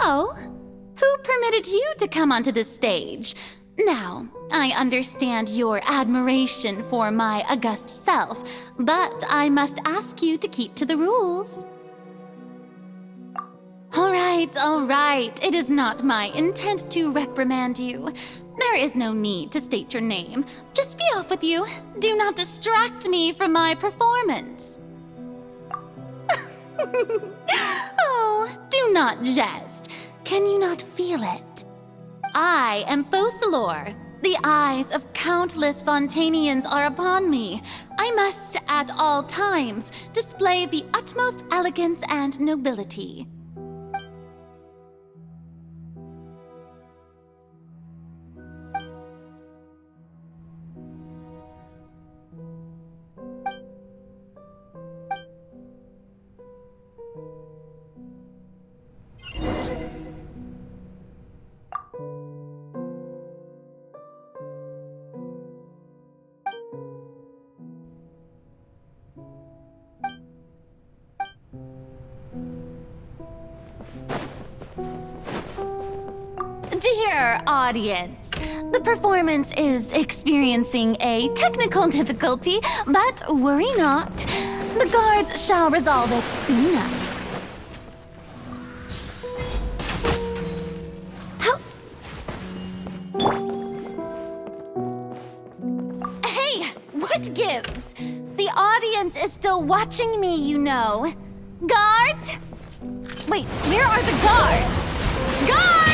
Oh, who permitted you to come onto the stage? Now, I understand your admiration for my august self, but I must ask you to keep to the rules. All right. It is not my intent to reprimand you. There is no need to state your name. Just be off with you. Do not distract me from my performance. Oh, do not jest. Can you not feel it? I am Focalor. The eyes of countless Fontanians are upon me. I must, at all times, display the utmost elegance and nobility. Dear audience, the performance is experiencing a technical difficulty, but worry not. The guards shall resolve it soon enough. Hey, what gives? The audience is still watching me, you know. Guards? Wait, where are the guards? Guards!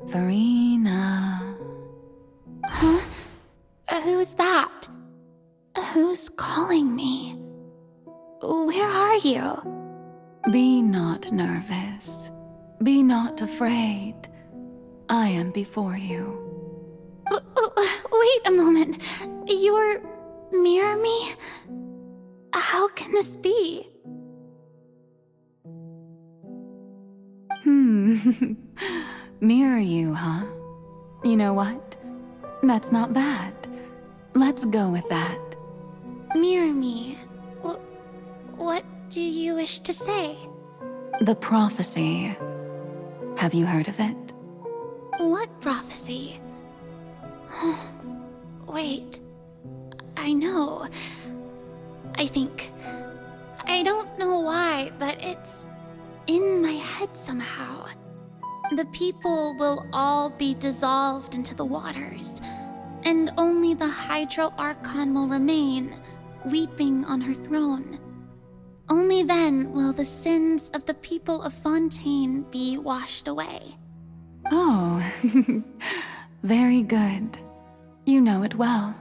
Farina. Huh? Who's that? Who's calling me? Where are you? Be not nervous. Be not afraid. I am before you. Wait a moment. You're near me? How can this be? Mirror you, huh? You know what? That's not bad. Let's go with that. Mirror me? What do you wish to say? The prophecy. Have you heard of it? What prophecy? Wait. I know. I think. I don't know why, but it's in my head somehow. The people will all be dissolved into the waters, and only the Hydro Archon will remain, weeping on her throne. Only then will the sins of the people of Fontaine be washed away. Oh, very good. You know it well.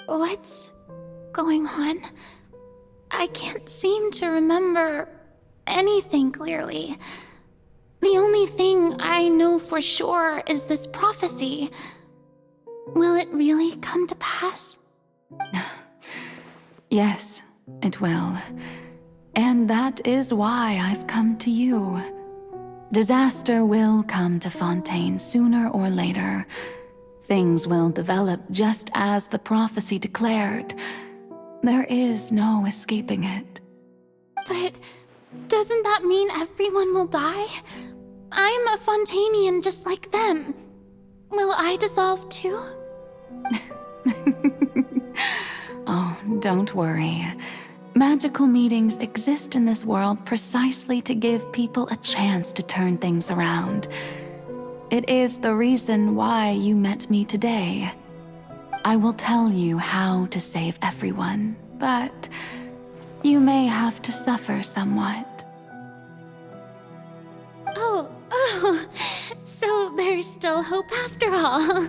What's going on? I can't seem to remember anything clearly. The only thing I know for sure is this prophecy. Will it really come to pass? Yes, it will. And that is why I've come to you. Disaster will come to Fontaine sooner or later. Things will develop just as the prophecy declared. There is no escaping it. But doesn't that mean everyone will die? I'm a Fontainian just like them. Will I dissolve too? Oh, don't worry. Magical meetings exist in this world precisely to give people a chance to turn things around. It is the reason why you met me today. I will tell you how to save everyone, but you may have to suffer somewhat. Oh, so there's still hope after all.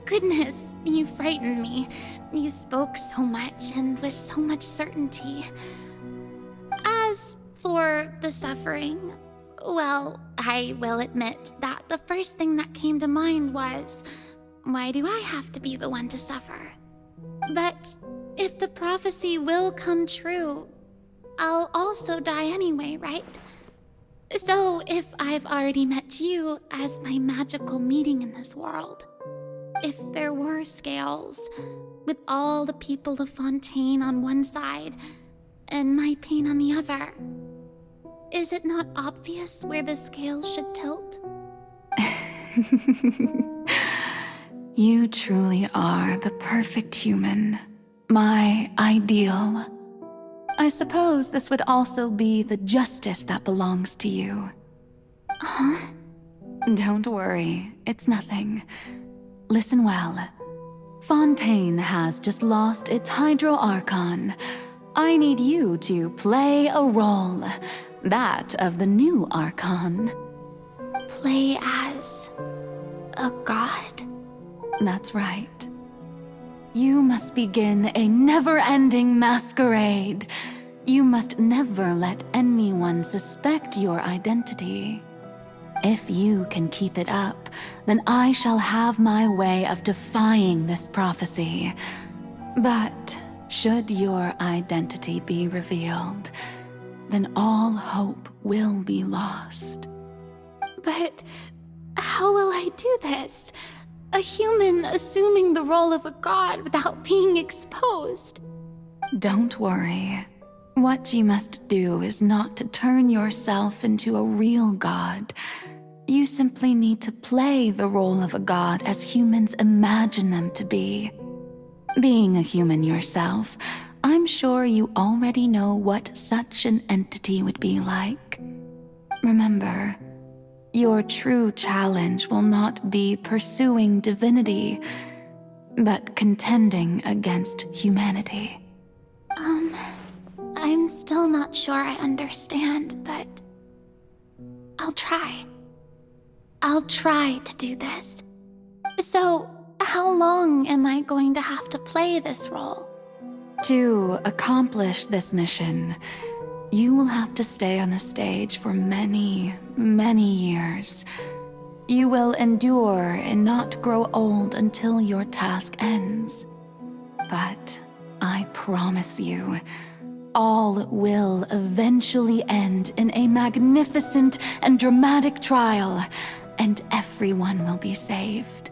Goodness, you frightened me. You spoke so much and with so much certainty. As for the suffering, well, I will admit that the first thing that came to mind was, why do I have to be the one to suffer? But if the prophecy will come true, I'll also die anyway, right? So if I've already met you as my magical meeting in this world, if there were scales, with all the people of Fontaine on one side and my pain on the other, is it not obvious where the scales should tilt? You truly are the perfect human, my ideal. I suppose this would also be the justice that belongs to you. Huh? Don't worry, it's nothing. Listen well. Fontaine has just lost its Hydro Archon. I need you to play a role, that of the new Archon. Play as a god? That's right. You must begin a never-ending masquerade. You must never let anyone suspect your identity. If you can keep it up, then I shall have my way of defying this prophecy. But should your identity be revealed, then all hope will be lost. But how will I do this? A human assuming the role of a god without being exposed. Don't worry. What you must do is not to turn yourself into a real god. You simply need to play the role of a god as humans imagine them to be. Being a human yourself, I'm sure you already know what such an entity would be like. Remember, your true challenge will not be pursuing divinity, but contending against humanity. I'm still not sure I understand, but I'll try. I'll try to do this. So, how long am I going to have to play this role? To accomplish this mission, you will have to stay on the stage for many, many years. You will endure and not grow old until your task ends. But I promise you, all will eventually end in a magnificent and dramatic trial, and everyone will be saved.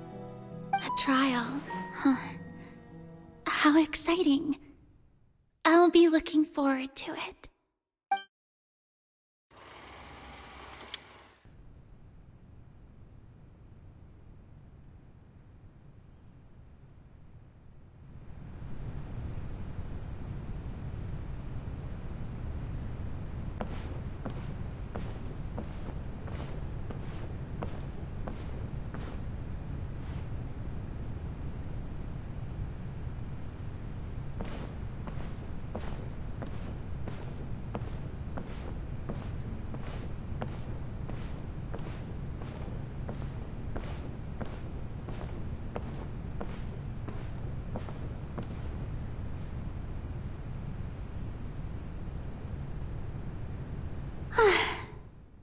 A trial, huh? How exciting. I'll be looking forward to it.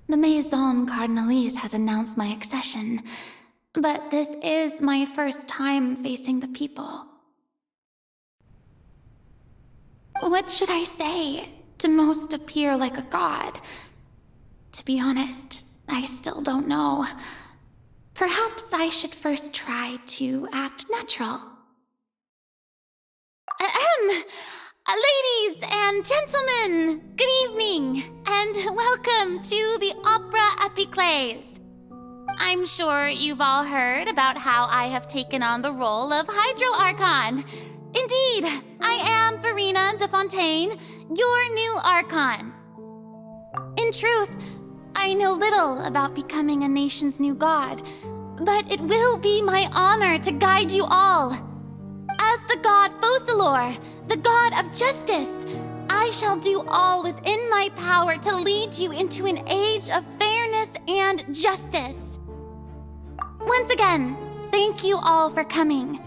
The Maison Cardinalise has announced my accession, but this is my first time facing the people. What should I say? to most appear like a god? To be honest, I still don't know. Perhaps I should first try to act natural. Ladies and gentlemen, good evening, and welcome to the Opera Epiclese. I'm sure you've all heard about how I have taken on the role of Hydro Archon. Indeed, I am Verena de Fontaine, your new Archon. In truth, I know little about becoming a nation's new god, but it will be my honor to guide you all. As the god Focalor, the god of justice, I shall do all within my power to lead you into an age of fairness and justice. Once again, thank you all for coming.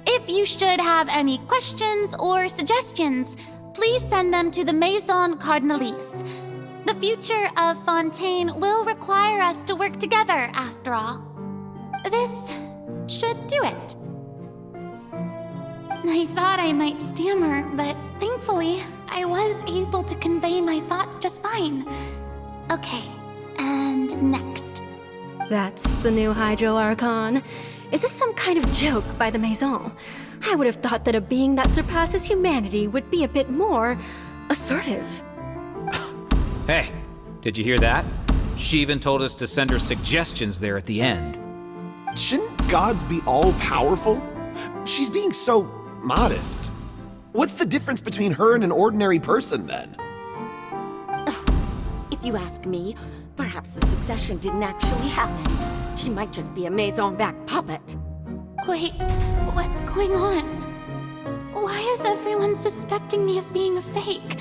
If you should have any questions or suggestions, please send them to the Maison Cardinalise. The future of Fontaine will require us to work together, after all. This should do it. I thought I might stammer, but thankfully, I was able to convey my thoughts just fine. Okay, and next. That's the new Hydro Archon. Is this some kind of joke by the Maison? I would have thought that a being that surpasses humanity would be a bit more assertive. Hey, did you hear that? She even told us to send her suggestions there at the end. Shouldn't gods be all-powerful? She's being so modest. What's the difference between her and an ordinary person, then? If you ask me, perhaps the succession didn't actually happen. She might just be a Maison-back puppet. Wait, what's going on? Why is everyone suspecting me of being a fake?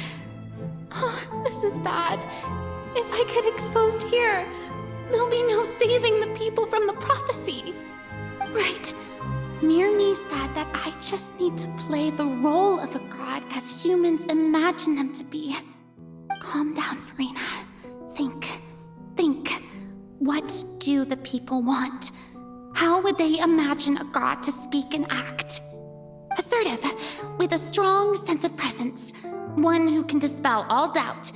Oh, this is bad. If I get exposed here, there'll be no saving the people from the prophecy. Right. Mirmi said that I just need to play the role of a god as humans imagine them to be. Calm down, Verena. Think. What do the people want? How would they imagine a god to speak and act? Assertive, with a strong sense of presence. One who can dispel all doubt.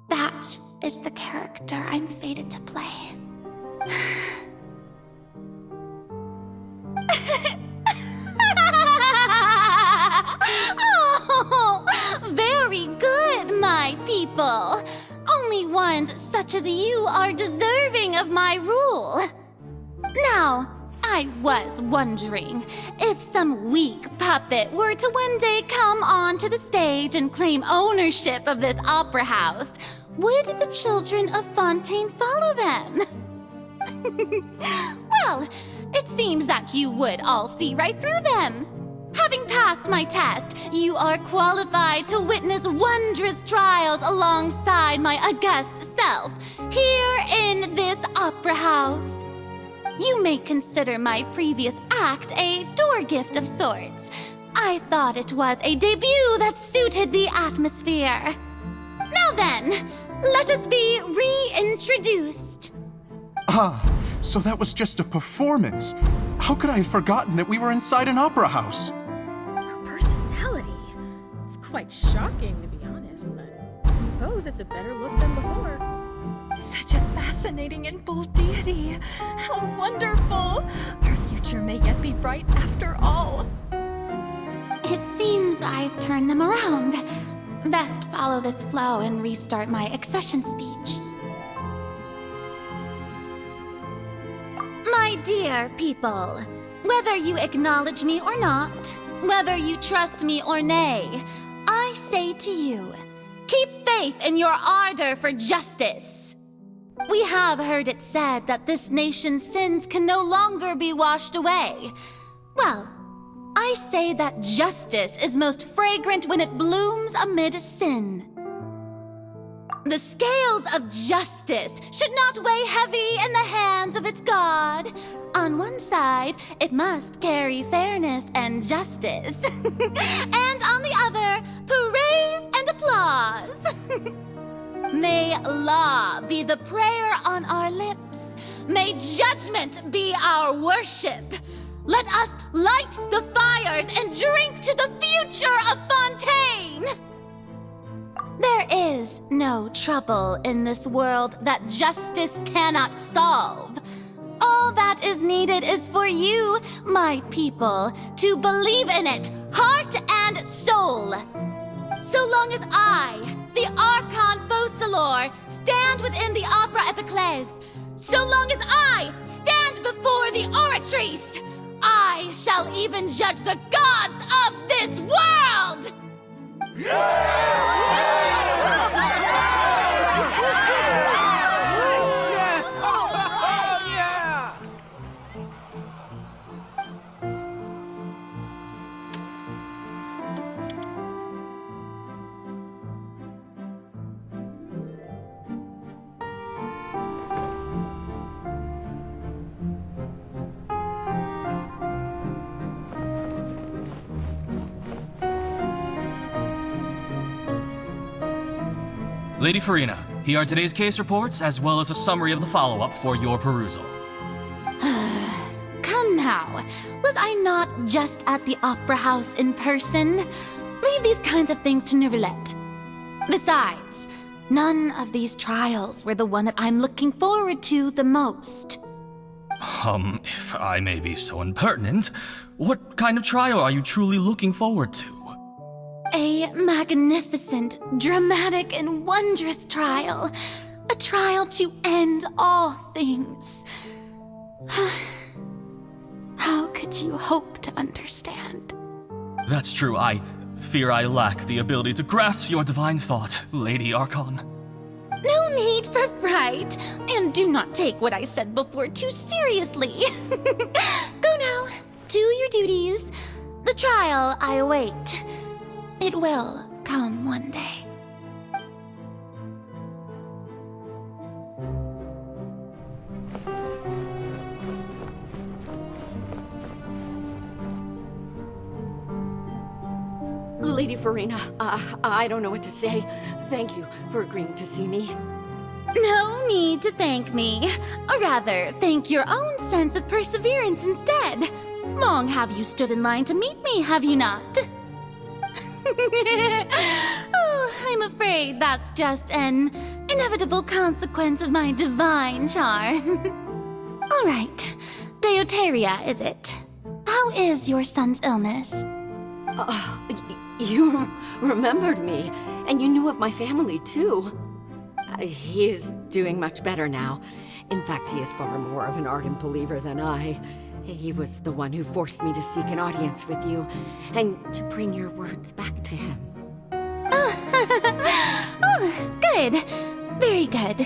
That is the character I'm fated to play. Oh, very good, my people. Only ones such as you are deserving of my rule. Now, I was wondering if some weak puppet were to one day come onto the stage and claim ownership of this opera house, would the children of Fontaine follow them? Well, it seems that you would all see right through them. Having passed my test, you are qualified to witness wondrous trials alongside my august self, here in this opera house. You may consider my previous act a door gift of sorts. I thought it was a debut that suited the atmosphere. Now then, let us be reintroduced. So that was just a performance. How could I have forgotten that we were inside an opera house? Her personality. It's quite shocking, to be honest, but I suppose it's a better look than before. Such a fascinating and bold deity. How wonderful! Our future may yet be bright after all. It seems I've turned them around. Best follow this flow and restart my accession speech. My dear people, whether you acknowledge me or not, whether you trust me or nay, I say to you, keep faith in your ardor for justice. We have heard it said that this nation's sins can no longer be washed away. Well, I say that justice is most fragrant when it blooms amid sin. The scales of justice should not weigh heavy in the hands of its god. On one side, it must carry fairness and justice. And on the other, praise and applause. May law be the prayer on our lips. May judgment be our worship. Let us light the fires and drink to the future of Fontaine! There is no trouble in this world that justice cannot solve. All that is needed is for you, my people, to believe in it, heart and soul. So long as I, the Archon Focalor, stand within the Opera Epiclese, so long as I stand before the Oratrice, I shall even judge the gods of this world! Lady Farina, here are today's case reports, as well as a summary of the follow-up for your perusal. Come now, was I not just at the Opera House in person? Leave these kinds of things to Neuvillette. Besides, none of these trials were the one that I'm looking forward to the most. If I may be so impertinent, what kind of trial are you truly looking forward to? A magnificent, dramatic, and wondrous trial. A trial to end all things. How could you hope to understand? That's true. I fear I lack the ability to grasp your divine thought, Lady Archon. No need for fright, and do not take what I said before too seriously. Go now, do your duties. The trial I await. It will come one day. Lady Farina, I don't know what to say. Thank you for agreeing to see me. No need to thank me. Or rather, thank your own sense of perseverance instead. Long have you stood in line to meet me, have you not? Oh, I'm afraid that's just an inevitable consequence of my divine charm. All right, Deoteria, is it? How is your son's illness? You remembered me, and you knew of my family, too. He is doing much better now. In fact, he is far more of an ardent believer than I. He was the one who forced me to seek an audience with you, and to bring your words back to him. Oh, good. Very good.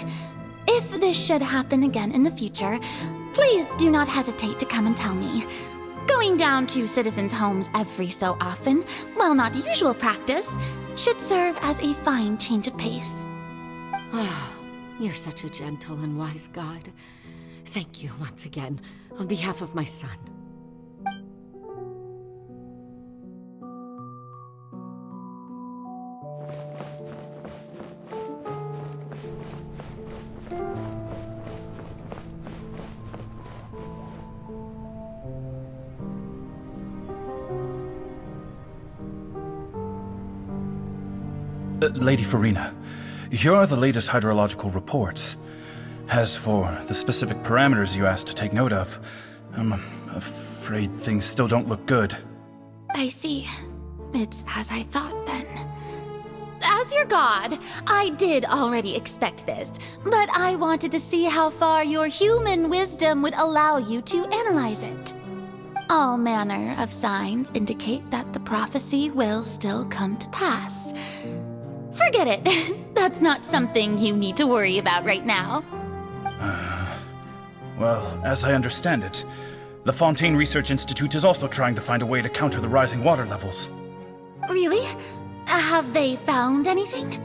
If this should happen again in the future, please do not hesitate to come and tell me. Going down to citizens' homes every so often, while not usual practice, should serve as a fine change of pace. Ah, you're such a gentle and wise god. Thank you once again, on behalf of my son. Lady Farina, here are the latest hydrological reports. As for the specific parameters you asked to take note of, I'm afraid things still don't look good. I see. It's as I thought, then. As your god, I did already expect this, but I wanted to see how far your human wisdom would allow you to analyze it. All manner of signs indicate that the prophecy will still come to pass. Forget it. That's not something you need to worry about right now. Well, as I understand it, the Fontaine Research Institute is also trying to find a way to counter the rising water levels. Really? Have they found anything?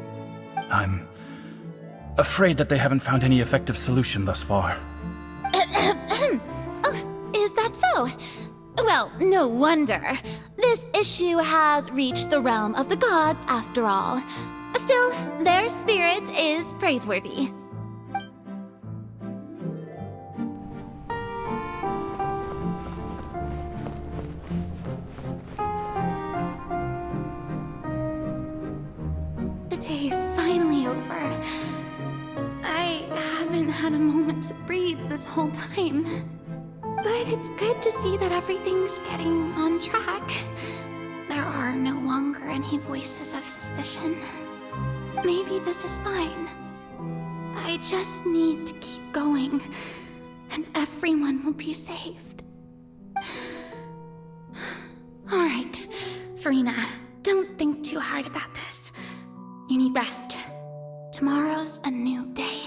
I'm afraid that they haven't found any effective solution thus far. Oh, is that so? Well, no wonder. This issue has reached the realm of the gods, after all. Still, their spirit is praiseworthy. The taste had a moment to breathe this whole time. But it's good to see that everything's getting on track. There are no longer any voices of suspicion. Maybe this is fine. I just need to keep going, and everyone will be saved. Alright, Farina, don't think too hard about this. You need rest. Tomorrow's a new day.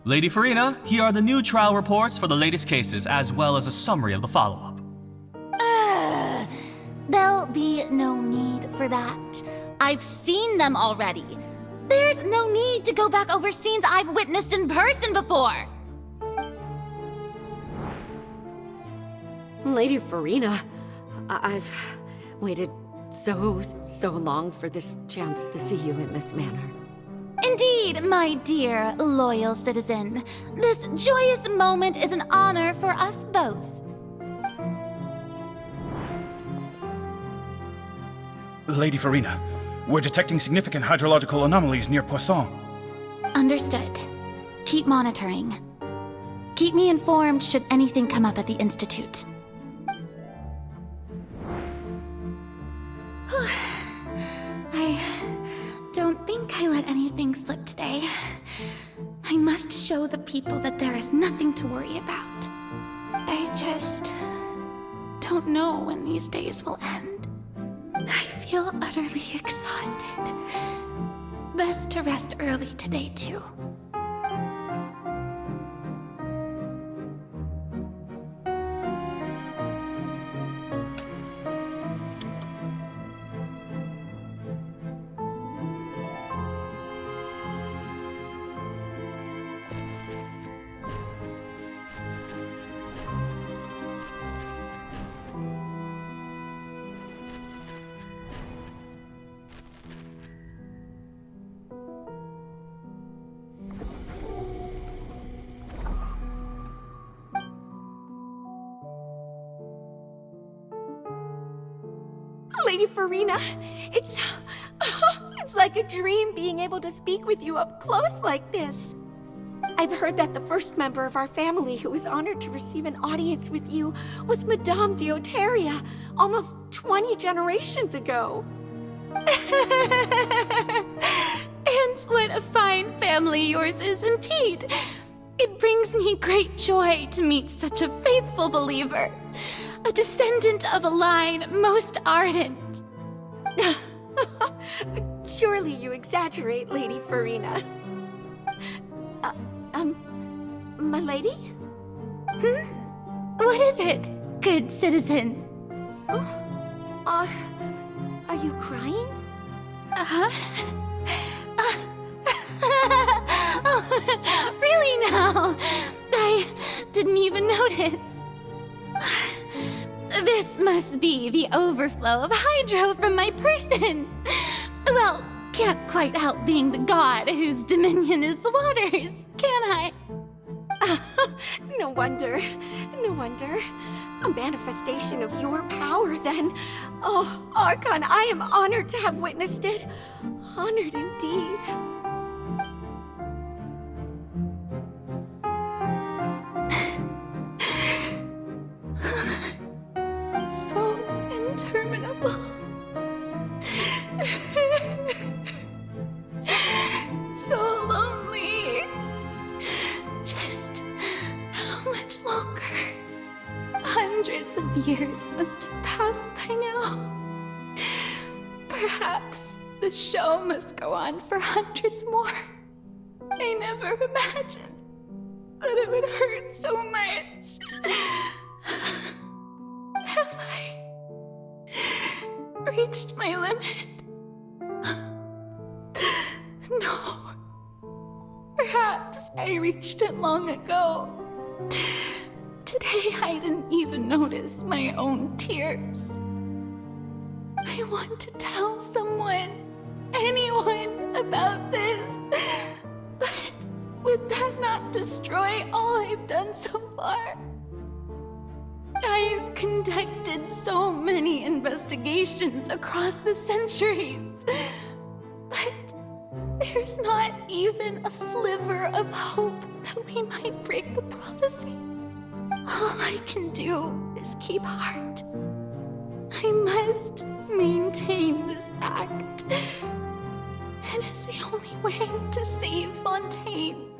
Lady Farina, here are the new trial reports for the latest cases, as well as a summary of the follow-up. There'll be no need for that. I've seen them already. There's no need to go back over scenes I've witnessed in person before. Lady Farina, I've waited so long for this chance to see you in this manner. Indeed, my dear, loyal citizen. This joyous moment is an honor for us both. Lady Farina, we're detecting significant hydrological anomalies near Poisson. Understood. Keep monitoring. Keep me informed should anything come up at the Institute. I don't think I let anything slip today. I must show the people that there is nothing to worry about. I just don't know when these days will end. I feel utterly exhausted. Best to rest early today, too. Lady Farina, it's like a dream being able to speak with you up close like this. I've heard that the first member of our family who was honored to receive an audience with you was Madame Deoteria, almost 20 generations ago. And what a fine family yours is indeed. It brings me great joy to meet such a faithful believer. A descendant of a line most ardent. Surely you exaggerate, Lady Farina. My lady? What is it, good citizen? Are you crying? Oh, really now? I didn't even notice. This must be the overflow of hydro from my person. Well, can't quite help being the god whose dominion is the waters, can I? No wonder. No wonder. A manifestation of your power, then. Oh, Archon, I am honored to have witnessed it. Honored indeed. So interminable. So lonely. Just how much longer? Hundreds of years must have passed by now. Perhaps the show must go on for hundreds more. I never imagined that it would hurt so much. Have I reached my limit? No. Perhaps I reached it long ago. Today I didn't even notice my own tears. I want to tell someone, anyone, about this. But would that not destroy all I've done so far? I've conducted so many investigations across the centuries, but there's not even a sliver of hope that we might break the prophecy. All I can do is keep heart. I must maintain this act. It is the only way to save Fontaine.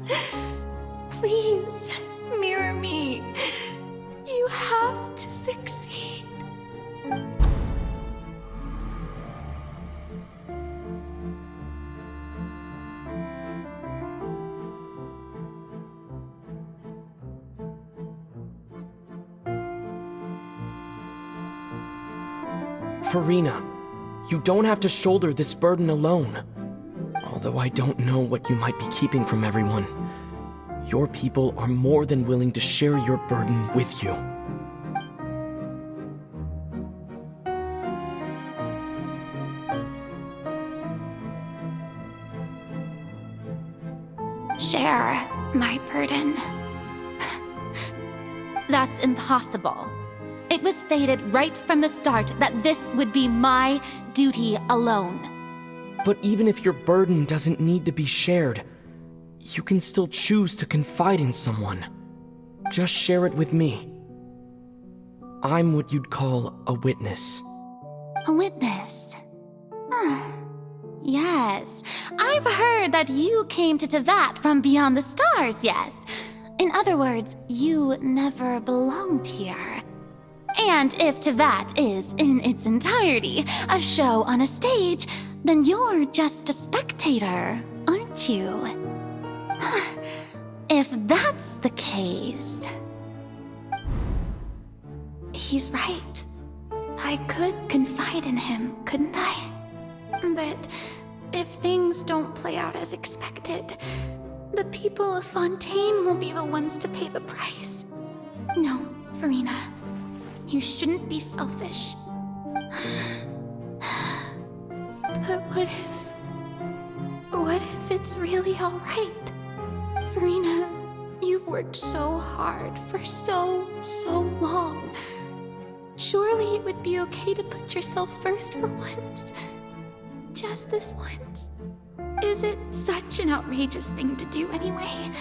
Please, mirror me. You have to succeed. Farina, you don't have to shoulder this burden alone. Although I don't know what you might be keeping from everyone, your people are more than willing to share your burden with you. Share my burden. That's impossible. It was fated right from the start that this would be my duty alone. But even if your burden doesn't need to be shared, you can still choose to confide in someone. Just share it with me. I'm what you'd call a witness. A witness? Yes, I've heard that you came to Tevat from beyond the stars, yes. In other words, you never belonged here. And if Tevat is, in its entirety, a show on a stage, then you're just a spectator, aren't you? If that's the case... He's right. I could confide in him, couldn't I? But if things don't play out as expected, the people of Fontaine will be the ones to pay the price. No, Farina. You shouldn't be selfish. But what if it's really all right? Farina, you've worked so hard for so long. Surely it would be okay to put yourself first for once. Just this once. Is it such an outrageous thing to do anyway?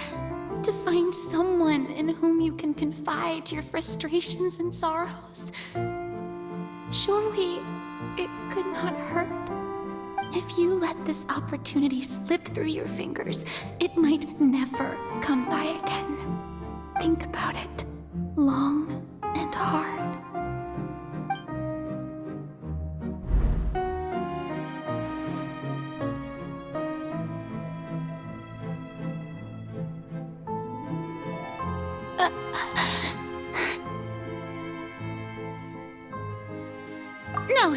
To find someone in whom you can confide your frustrations and sorrows? Surely it could not hurt. If you let this opportunity slip through your fingers, it might never come by again. Think about it long and hard. No,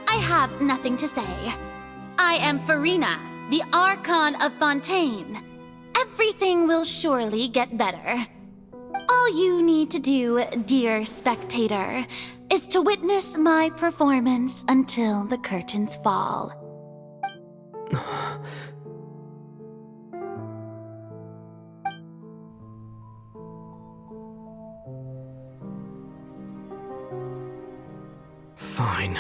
I have nothing to say. I am Farina, the Archon of Fontaine. Everything will surely get better. All you need to do, dear spectator, is to witness my performance until the curtains fall. Fine.